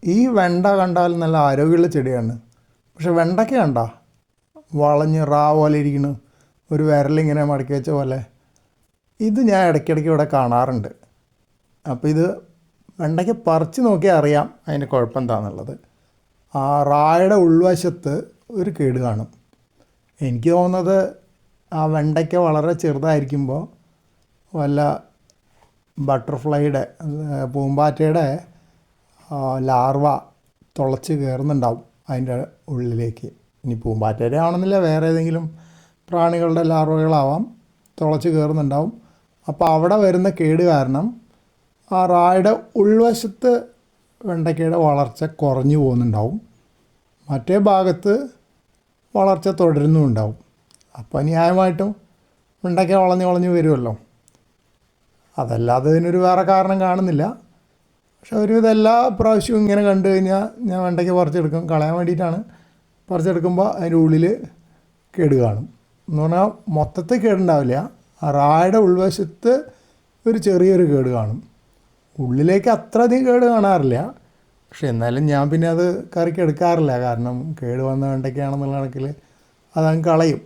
ഈ വെണ്ട കണ്ടാൽ നല്ല ആരോഗ്യമുള്ള ചെടിയാണ്. പക്ഷെ വെണ്ടയ്ക്ക കണ്ട വളഞ്ഞ് പോലെ ഇരിക്കുന്നു, ഒരു വിരലിങ്ങനെ മടക്കി വെച്ച പോലെ. ഇത് ഞാൻ ഇടയ്ക്കിടയ്ക്ക് ഇവിടെ കാണാറുണ്ട്. അപ്പോൾ ഇത് വെണ്ടയ്ക്ക പറിച്ച് നോക്കിയാൽ അറിയാം അതിൻ്റെ കുഴപ്പം എന്താണെന്നുള്ളത്. ആ റായുടെ ഉൾവശത്ത് ഒരു കേട് കാണും. എനിക്ക് തോന്നുന്നത് ആ വെണ്ടയ്ക്ക വളരെ ചെറുതായിരിക്കുമ്പോൾ വല്ല ബട്ടർഫ്ലൈയുടെ, പൂമ്പാറ്റയുടെ ലാർവ തുളച്ച് കയറുന്നുണ്ടാവും അതിൻ്റെ ഉള്ളിലേക്ക്. ഇനി പൂമ്പാറ്റയുടെ ആണെന്നില്ല, വേറെ ഏതെങ്കിലും പ്രാണികളുടെ ലാർവകളാവാം, തുളച്ച് കയറുന്നുണ്ടാവും. അപ്പോൾ അവിടെ വരുന്ന കേട് കാരണം ആ റായുടെ ഉൾവശത്ത് വെണ്ടയ്ക്കയുടെ വളർച്ച കുറഞ്ഞു പോകുന്നുണ്ടാവും, മറ്റേ ഭാഗത്ത് വളർച്ച തുടരുന്നുണ്ടാവും. അപ്പോൾ ന്യായമായിട്ടും വെണ്ടയ്ക്ക വളഞ്ഞ് വരുമല്ലോ. അതല്ലാതെ ഇതിനൊരു വേറെ കാരണം കാണുന്നില്ല. പക്ഷെ ഒരുവിധം എല്ലാ പ്രാവശ്യവും ഇങ്ങനെ കണ്ടു കഴിഞ്ഞാൽ ഞാൻ വെണ്ടയ്ക്ക പറിച്ചെടുക്കും, കളയാൻ വേണ്ടിയിട്ടാണ്. പറിച്ചെടുക്കുമ്പോൾ അതിൻ്റെ ഉള്ളിൽ കേട് കാണും. എന്ന് പറഞ്ഞാൽ മൊത്തത്തിൽ കേടുണ്ടാവില്ല, ആ റായുടെ ഉൾവശത്ത് ഒരു ചെറിയൊരു കേട് കാണും. ഉള്ളിലേക്ക് അത്ര അധികം കേട് കാണാറില്ല. പക്ഷെ എന്നാലും ഞാൻ അത് കറിക്ക് എടുക്കാറില്ല. കാരണം കേട് വന്ന വെണ്ടയ്ക്കയാണെന്നുള്ള കണക്കിൽ അതങ്ങ് കളയും.